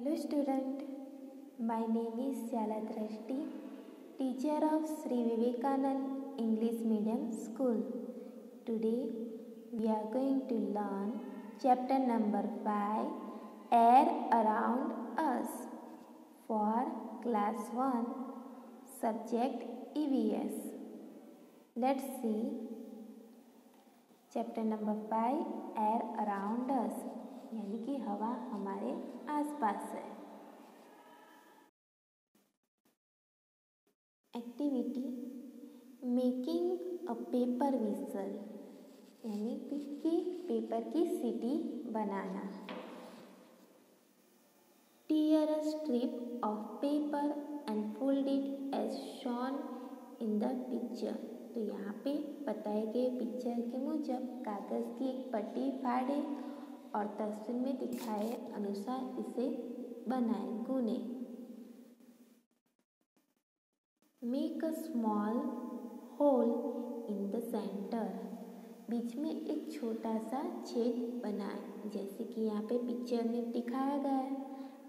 Hello student, my name is Shyala Drashti, teacher of Sri Vivekanand English Medium School. Today we are going to learn chapter number 5, Air Around Us, for class 1, subject EVS. Let's see chapter number 5, Air Around Us, यानी कि हवा हमारे आसपास है। Activity making a paper whistle, यानी कि paper की सीटी बनाना। Tear a strip of paper and fold it as shown in the picture. तो यहाँ पे बताए गए पिक्चर के मुजब कागज़ की एक पट्टी फाड़े और तस्वीर में दिखाए अनुसार इसे बनाए गुने। Make a small hole in the centre, बीच में एक छोटा सा छेद बनाए, जैसे कि यहाँ पे पिक्चर में दिखाया गया है।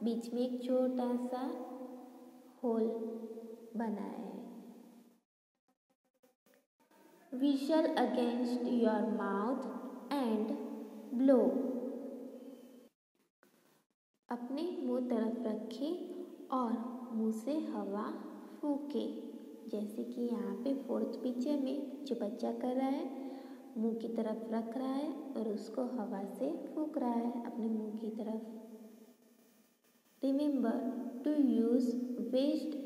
बीच में एक छोटा सा होल बनाए। We shall against your mouth and blow, अपने मुंह तरफ रखें और मुंह से हवा फूके, जैसे कि यहाँ पे फोर्थ पिक्चर में जो बच्चा कर रहा है मुंह की तरफ रख रहा है और उसको हवा से फूक रहा है अपने मुंह की तरफ। Remember to use waste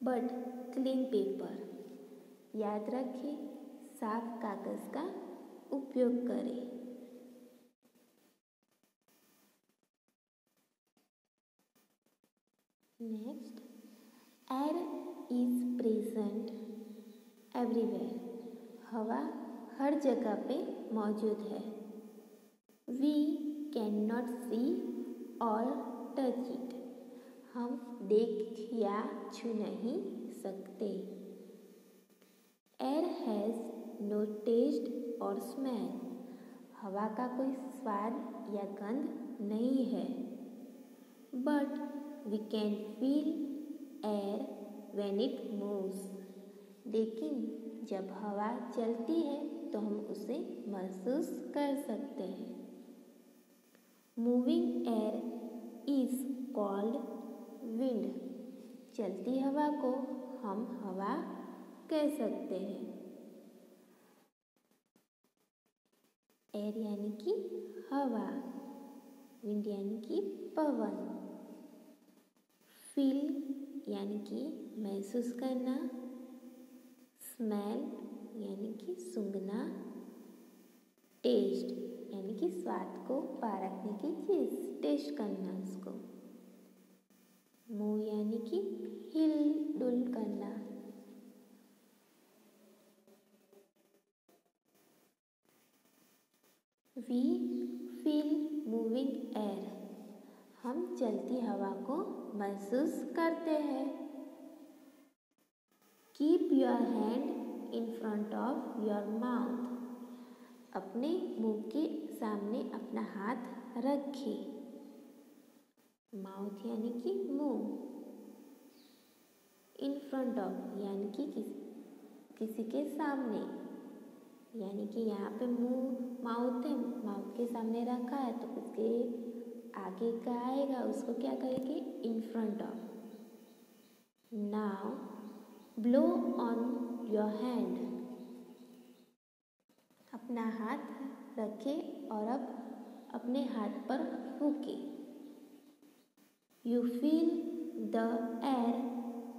but clean paper, याद रखें साफ कागज का उपयोग करें। Next, air is present everywhere, हवा हर जगह पे मौजूद है। वी कैन नॉट सी और टच इट, हम देख या छू नहीं सकते। एयर हैज़ नो टेस्ट और स्मेल, हवा का कोई स्वाद या गंध नहीं है। But we can feel air when it moves, लेकिन जब हवा चलती है तो हम उसे महसूस कर सकते हैं। Moving air is called wind, चलती हवा को हम हवा कह सकते हैं। एयर यानी कि हवा, विंड यानी कि पवन। फील यानी कि महसूस करना, स्मेल यानी कि सूंघना, टेस्ट यानी कि स्वाद को पारखने की चीज़, टेस्ट करना उसको। मूव यानी कि हिल डुल करना। वी फील मूविंग एयर, हम चलती हवा को महसूस करते हैं। Keep your hand in front of your mouth, अपने मुंह के सामने अपना हाथ रखें। माउथ यानी कि मुंह, इन फ्रंट ऑफ यानी कि किसी के सामने, यानी कि यहाँ पे मुंह माउथ है, माउथ के सामने रखा है तो उसके आगे का आएगा, उसको क्या करेंगे, in front of. Now blow on your hand, अपना हाथ रखें और अब अपने हाथ पर फूके। You feel the air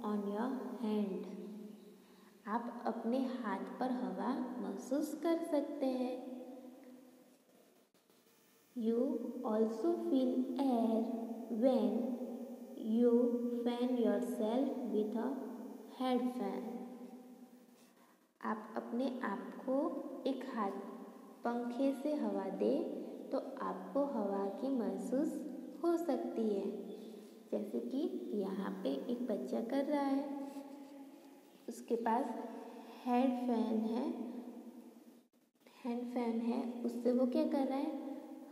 on your hand, आप अपने हाथ पर हवा महसूस कर सकते हैं। You also feel air when you fan yourself with a head fan, आप अपने आप को एक हाथ पंखे से हवा दे तो आपको हवा की महसूस हो सकती है, जैसे कि यहाँ पे एक बच्चा कर रहा है, उसके पास हैंड फैन है, उससे वो क्या कर रहा है,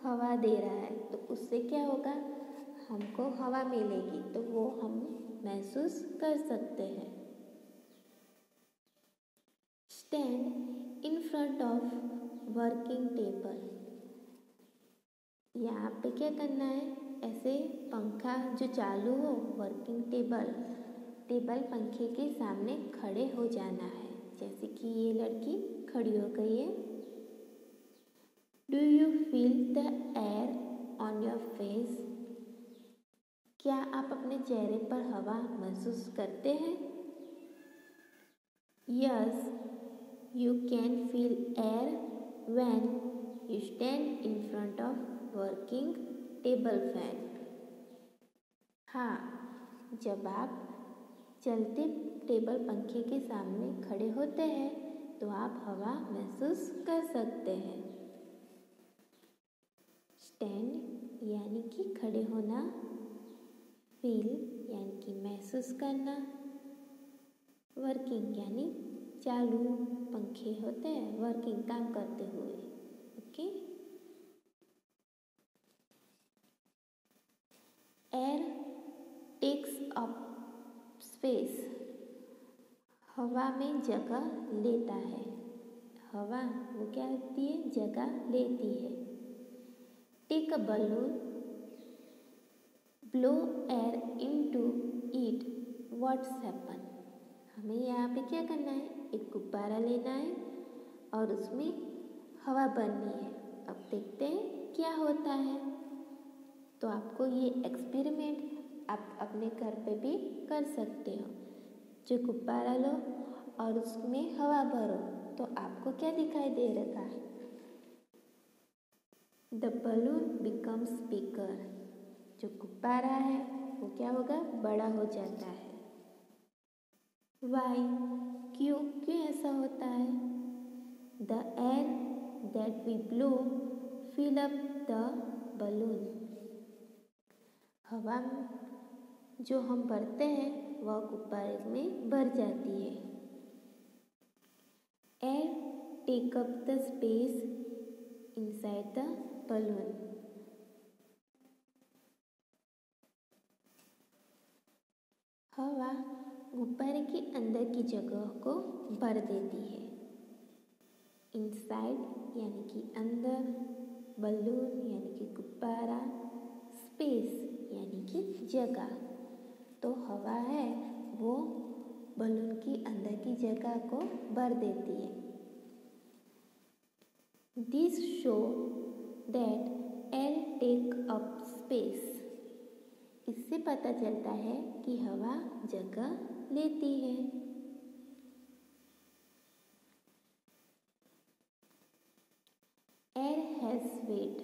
हवा दे रहा है। तो उससे क्या होगा, हमको हवा मिलेगी तो वो हम महसूस कर सकते हैं। Stand in front of working table. यहाँ पे क्या करना है, ऐसे पंखा जो चालू हो, वर्किंग टेबल पंखे के सामने खड़े हो जाना है, जैसे कि ये लड़की खड़ी हो गई है। Do you feel the air on your face? क्या आप अपने चेहरे पर हवा महसूस करते हैं? Yes, you can feel air when you stand in front of working table fan. हाँ, जब आप चलते टेबल पंखे के सामने खड़े होते हैं तो आप हवा महसूस कर सकते हैं। स्टैंड यानी कि खड़े होना, फील यानी कि महसूस करना, वर्किंग यानी चालू पंखे होते हैं वर्किंग काम करते हुए। Okay. Air takes up space. हवा में जगह लेता है। हवा वो क्या करती है, जगह लेती है। Take a balloon, blow air into it, what's happen. हमें यहाँ पे क्या करना है, एक गुब्बारा लेना है और उसमें हवा भरनी है। अब देखते हैं क्या होता है। तो आपको ये एक्सपेरिमेंट आप अपने घर पे भी कर सकते हो। जो गुब्बारा लो और उसमें हवा भरो तो आपको क्या दिखाई दे रहा है, द बलून बिकम्स बिगर। जो गुब्बारा है वो क्या होगा, बड़ा हो जाता है। वाई, क्यों ऐसा होता है? The air that we blow fill up the balloon. हवा जो हम भरते हैं वह गुब्बारे में भर जाती है। Air take up the space inside the balloon. हवा गुब्बारे के अंदर की जगह को भर देती है। इनसाइड यानी कि अंदर, बलून यानी कि गुब्बारा, स्पेस यानी कि जगह। तो हवा है वो बलून की अंदर की जगह को भर देती है। This show that air take up space. इससे पता चलता है कि हवा जगह लेती है। Air has weight.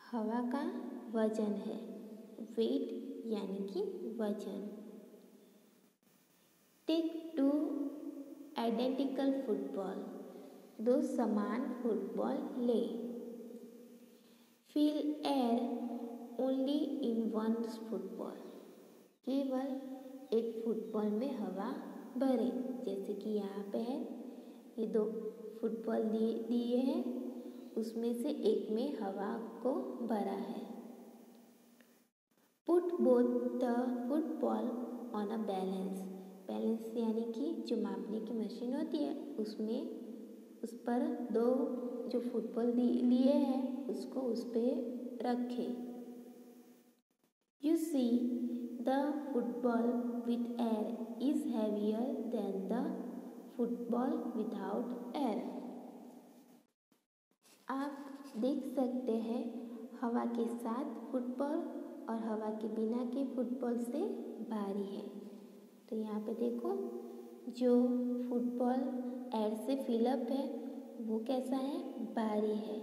हवा का वजन है। वेट यानी कि वजन। Take two identical football. दो समान फुटबॉल ले। Fill air only in one football. केवल एक फुटबॉल में हवा भरे। जैसे कि यहाँ पे है, ये दो फुटबॉल दिए हैं, उसमें से एक में हवा को भरा है। Put both the football on a balance. Balance यानी कि जो मापने की मशीन होती है उस पर दो जो फुटबॉल लिए हैं उसको उस पर रखें। You see, the football with air is heavier than the football without air. आप देख सकते हैं हवा के साथ फुटबॉल और हवा के बिना के फुटबॉल से भारी है। तो यहाँ पे देखो, जो फुटबॉल एयर से फिलअप है वो कैसा है, भारी है,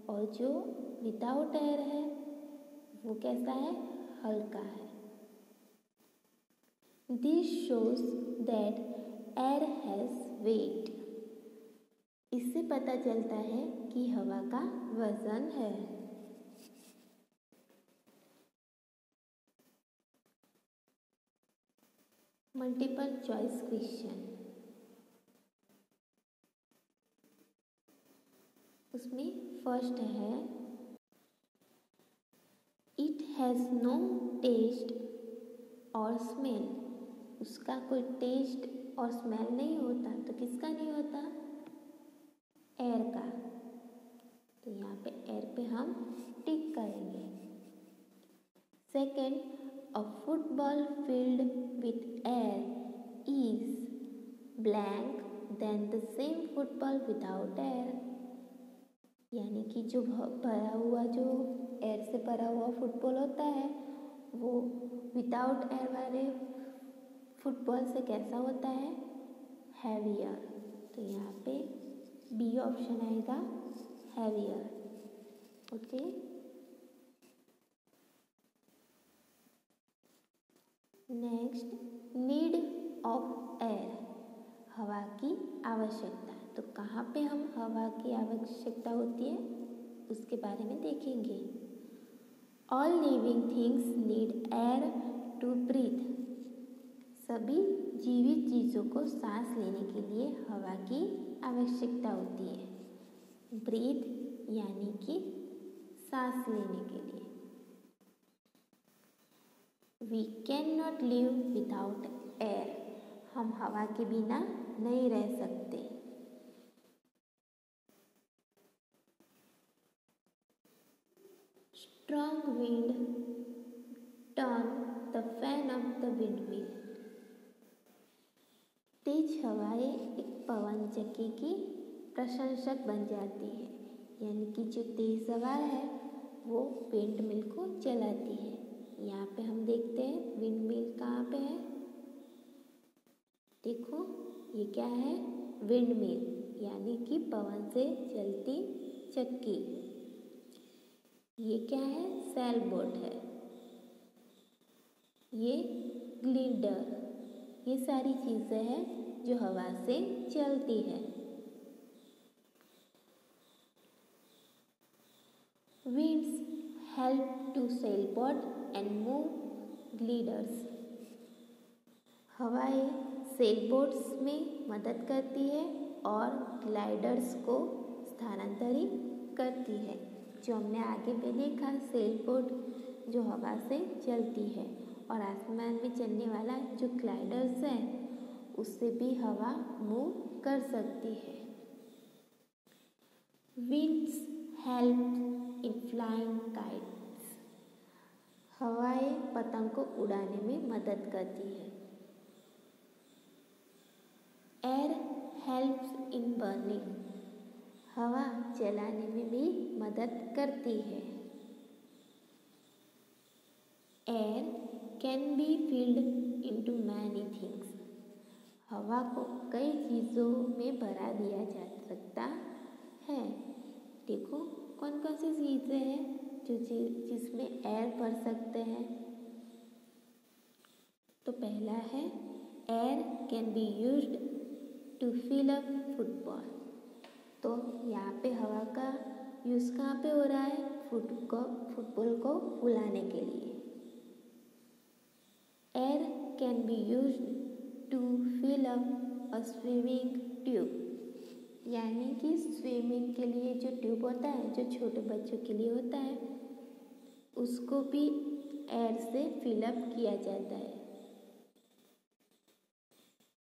और जो विदाउट एयर है वो कैसा है, हल्का है। This shows that air has weight. इससे पता चलता है कि हवा का वजन है। Multiple choice question. उसमें फर्स्ट है, हैज़ नो टेस्ट और स्मेल, उसका कोई टेस्ट और स्मेल नहीं होता, तो किसका नहीं होता? एयर का। तो यहाँ पे एयर पे हम टिक करेंगे। Second, a football filled with air is blank than the same football without air, यानी कि जो भरा हुआ, जो एयर से भरा हुआ फुटबॉल होता है वो विदाउट एयर वाले फुटबॉल से कैसा होता है? हैवियर। तो यहाँ पे बी ऑप्शन आएगा, heavier. Okay, next, need of air, हवा की आवश्यकता। तो कहाँ पे हम हवा की आवश्यकता होती है उसके बारे में देखेंगे। All living things need air to breathe, सभी जीवित चीज़ों को सांस लेने के लिए हवा की आवश्यकता होती है। ब्रीथ यानी कि सांस लेने के लिए। We can not live without air, हम हवा के बिना नहीं रह सकते। Strong wind turn the fan of the windmill, तेज हवाएं एक पवन चक्की की प्रशंसक बन जाती है, यानी कि जो तेज हवा है वो विंड मिल को चलाती है। यहाँ पे हम देखते हैं विंड मिल कहाँ पे है, देखो ये क्या है? विंड मिल, यानी कि पवन से चलती चक्की। ये क्या है? सेल बोट है। ये ग्लिडर, ये सारी चीज़ें हैं जो हवा से चलती है। Winds help to sailboat and move gliders, हवाएं सेलबोट्स में मदद करती है और ग्लाइडर्स को स्थानांतरित करती है। जो हमने आगे भी देखा, सेलबोट जो हवा से चलती है और आसमान में चलने वाला जो ग्लाइडर्स है उससे भी हवा मूव कर सकती है। Winds help in flying kites, हवाएं पतंग को उड़ाने में मदद करती है। एयर हेल्प्स इन बर्निंग, हवा जलाने में भी मदद करती है। Air can be filled into many things, हवा को कई चीज़ों में भरा दिया जा सकता है। देखो कौन कौन सी चीज़ें हैं जो जिसमें एयर भर सकते हैं। तो पहला है air can be used to fill up football, तो यहाँ पे हवा का यूज़ कहाँ पे हो रहा है? फुटबॉल को फुलाने के लिए। Air can be used to fill up a swimming tube, यानी कि स्विमिंग के लिए जो ट्यूब होता है, जो छोटे बच्चों के लिए होता है, उसको भी एयर से फिलअप किया जाता है।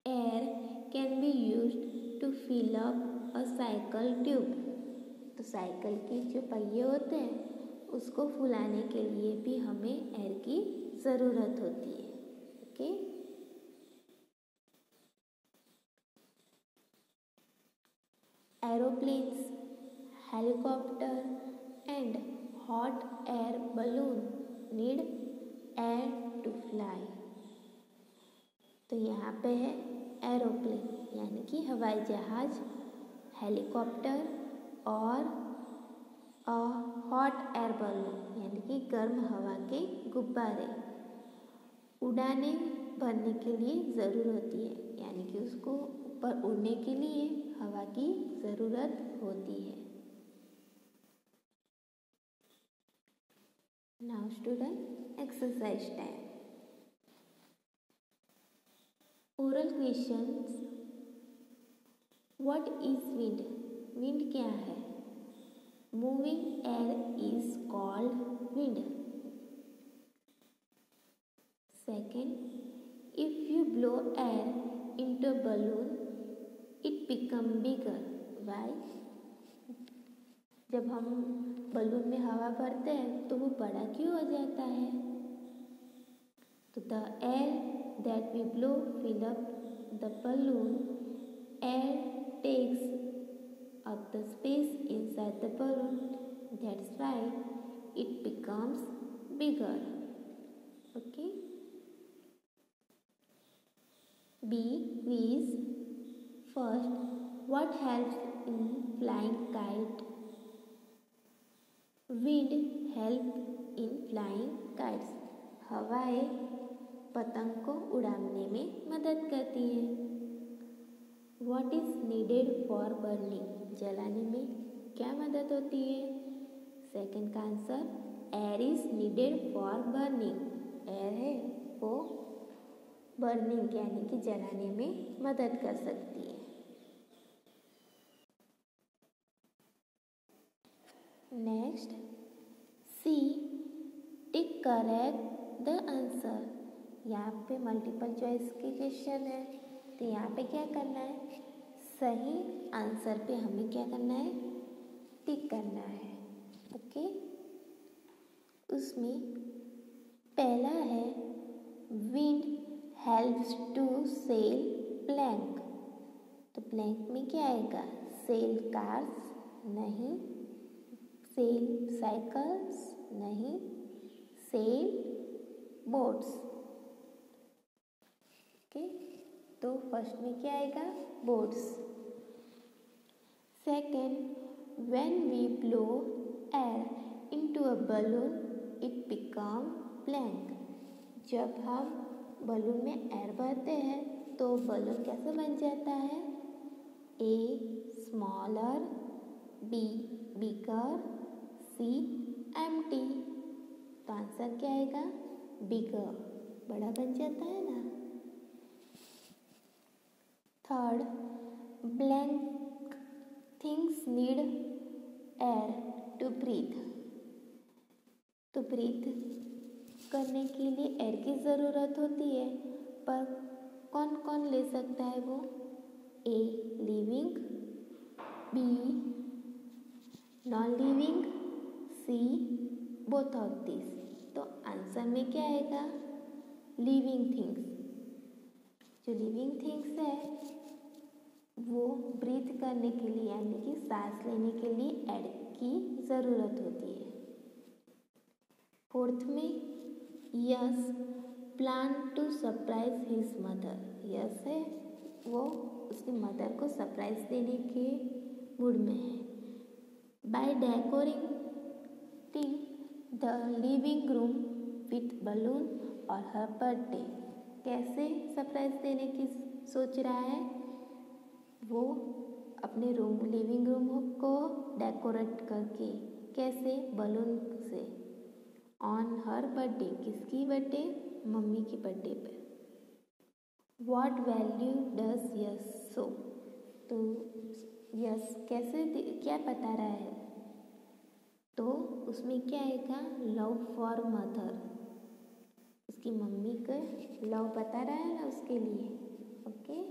Air can be used to fill up a cycle tube, तो साइकिल के जो पहिए होते हैं उसको फुलाने के लिए भी हमें एयर की ज़रूरत होती है। Okay, aeroplanes, helicopter and hot air balloon need air to fly, तो यहाँ पे है एरोप्लेन यानी कि हवाई जहाज, हेलीकॉप्टर और हॉट एयर बलून यानी कि गर्म हवा के गुब्बारे उड़ाने भरने के लिए ज़रूर होती है, यानी कि उसको ऊपर उड़ने के लिए हवा की ज़रूरत होती है। Now student, exercise time. Oral questions. What is wind? Wind क्या है? Moving air is called wind. Second, if you blow air into a balloon, it become bigger. Why? जब हम बलून में हवा भरते हैं तो वो बड़ा क्यों हो जाता है? तो the air that we blow fill up the balloon. Air takes up the space inside the balloon. That's why it becomes bigger. Okay. B. Quiz. First, what helps in flying kite? Wind help in flying kites. हवाएं पतंग को उड़ाने में मदद करती है. What is needed for burning? जलाने में क्या मदद होती है? सेकंड का answer air is needed for burning. Air है वो बर्निंग यानी कि जलाने में मदद कर सकती है. Next, C. Tick correct the answer. यहाँ पे मल्टीपल चॉइस के क्वेश्चन है तो यहाँ पे क्या करना है? सही आंसर पे हमें क्या करना है? टिक करना है. ओके. उसमें पहला है wind helps to sail blank. तो प्लैंक में क्या आएगा? सेल कार्स नहीं, सेल साइकिल्स नहीं, सेल बोट्स. ओके. तो फर्स्ट में क्या आएगा? Boats. Second, when we blow air into a balloon it become blank. जब हम बलून में एयर भरते हैं तो बलून कैसे बन जाता है? A smaller, B bigger, C empty. तो आंसर क्या आएगा? बिगर. बड़ा बन जाता है ना. Third, blank things need air to breathe. तो ब्रीथ करने के लिए एयर की ज़रूरत होती है, पर कौन कौन ले सकता है वो? A living, B non living, C both of this. तो आंसर में क्या आएगा? Living things. जो लिविंग थिंग्स है वो ब्रीथ करने के लिए यानी कि सांस लेने के लिए एयर की ज़रूरत होती है. फोर्थ में Yash plan to surprise his mother. Yash है वो उसकी मदर को सरप्राइज देने के मूड में है. By decorating the living room with balloon और हर बर्थडे. कैसे सरप्राइज देने की सोच रहा है? वो अपने लिविंग रूम को डेकोरेट करके. कैसे? बलून से. On her birthday. किसकी बर्थडे? मम्मी की बर्थडे पर. What value does Yash show. तो यस कैसे क्या बता रहा है? तो उसमें क्या आएगा? Love for mother. उसकी मम्मी का लव बता रहा है ना उसके लिए. Okay.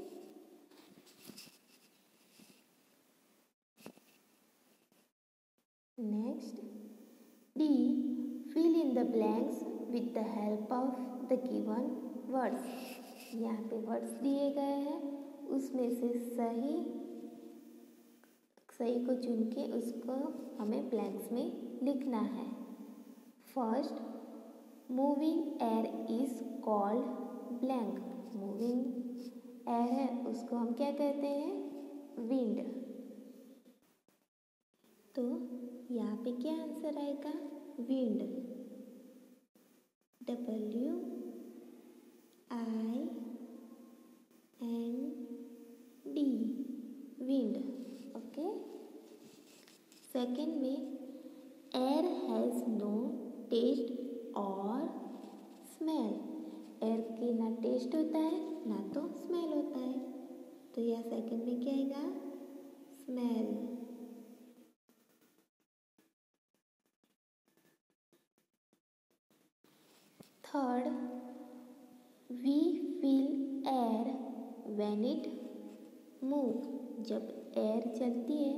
Next, D. Fill in the blanks with the help of the given words. यहाँ पे वर्ड्स दिए गए हैं, उसमें से सही को चुन के उसको हमें ब्लैंक्स में लिखना है. First, moving air is called blank. Moving air है उसको हम क्या कहते हैं? विंड. तो यहाँ पे क्या आंसर आएगा? Wind. W I N D wind. Okay. Second में एयर हैज़ नो टेस्ट और स्मेल. एयर की ना टेस्ट होता है ना तो स्मेल होता है. तो यह सेकेंड में क्या आएगा? Smell. Third, we feel air when it move. जब एयर चलती है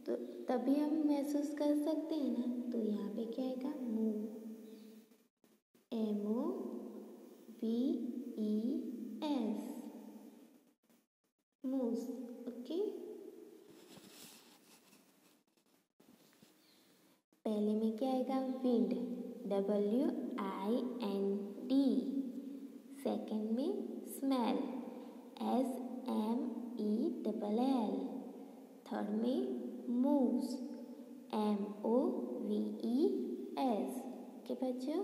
तो तभी हम महसूस कर सकते हैं ना, तो यहाँ पे क्या आएगा, मूव, MOVES, मूव्स। ओके, पहले में क्या आएगा, विंड, WIND। सेकंड में स्मेल, SMELL। थर्ड में मूव्स, MOVES। के बच्चों,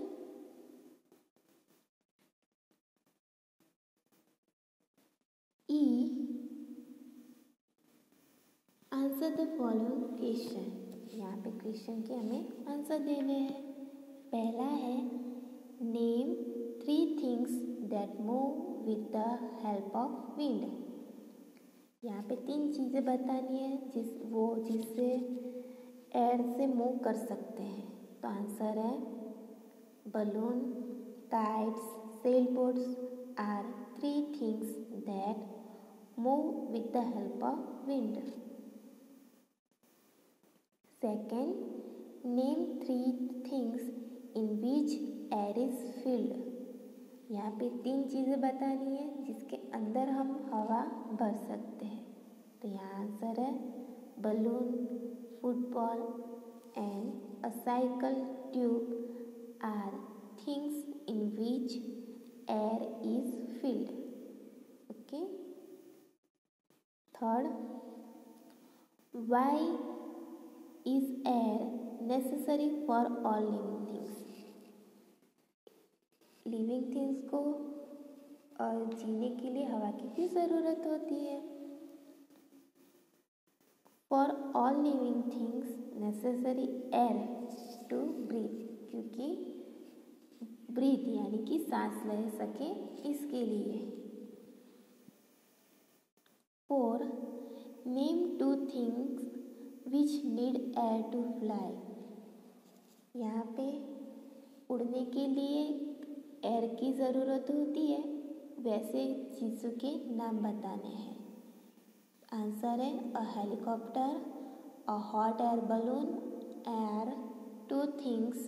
E, answer the following question. यहाँ पे क्वेश्चन के हमें आंसर देने हैं। पहला है, name 3 things that move with the help of wind. यहाँ पे 3 चीज़ें बतानी है जिससे एयर से मूव कर सकते हैं। तो आंसर है, balloon, kites, sailboats are 3 things that move with the help of wind. Second, name 3 things in which air is filled. यहाँ पे 3 चीज़ें बतानी है जिसके अंदर हम हवा भर सकते हैं। तो यहाँ आंसर है, balloon, football and a cycle tube are things in which air is filled. Okay. Third, why is air necessary for all living things. Living things को जीने के लिए हवा की भी ज़रूरत होती है। For all living things necessary air to breathe, क्योंकि ब्रीथ यानी कि सांस ले सके इसके लिए। 4, name 2 things which need air to fly. यहाँ पे उड़ने के लिए एयर की ज़रूरत होती है, वैसे चीज़ों के नाम बताने हैं। आंसर है, a helicopter, a hot air balloon are 2 things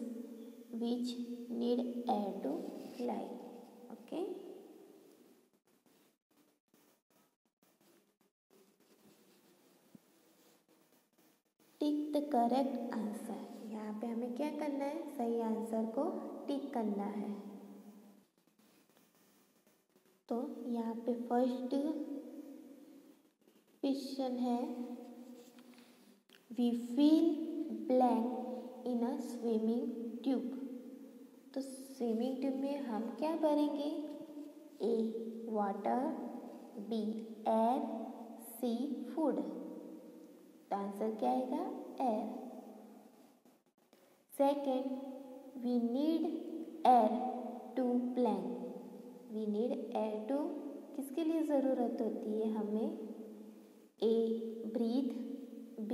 which need air to fly. Okay. Tick the correct answer. यहाँ पे हमें क्या करना है, सही आंसर को टिक करना है। तो यहाँ पे फर्स्ट क्वेश्चन है, we fill blank in a swimming tube. तो स्विमिंग ट्यूब में हम क्या भरेंगे, A, water, B, air, C, food. तो आंसर क्या आएगा, air. Second, we need air to blank. We need air to किसके लिए ज़रूरत होती है हमें, A, breathe, B,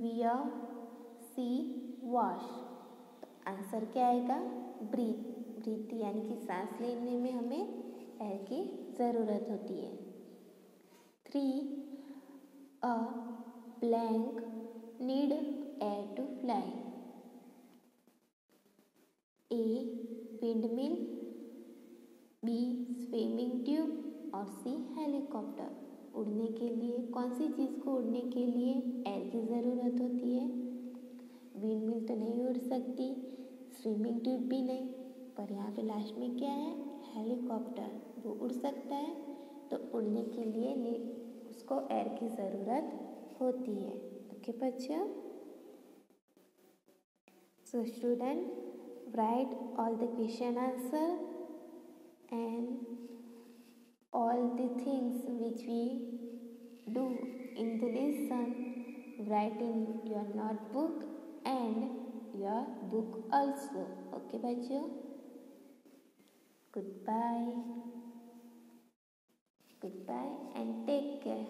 wear, C, wash. तो आंसर क्या आएगा, ब्रीथ। ब्रीथ यानी कि सांस लेने में हमें एयर की ज़रूरत होती है। 3, a blank need air to fly. A, windmill, B, swimming tube और C, हेलीकॉप्टर। उड़ने के लिए कौन सी चीज़ को उड़ने के लिए एयर की ज़रूरत होती है, विंडमिल तो नहीं उड़ सकती, स्विमिंग ट्यूब भी नहीं, पर यहाँ पे लास्ट में क्या है, हेलीकॉप्टर, वो उड़ सकता है। तो उड़ने के लिए उसको एयर की ज़रूरत होती है। ओके बच्चों, so student, write all the question answer and all the things which we do in the lesson, write in your notebook and your book also. Okay bachcho, goodbye and take care.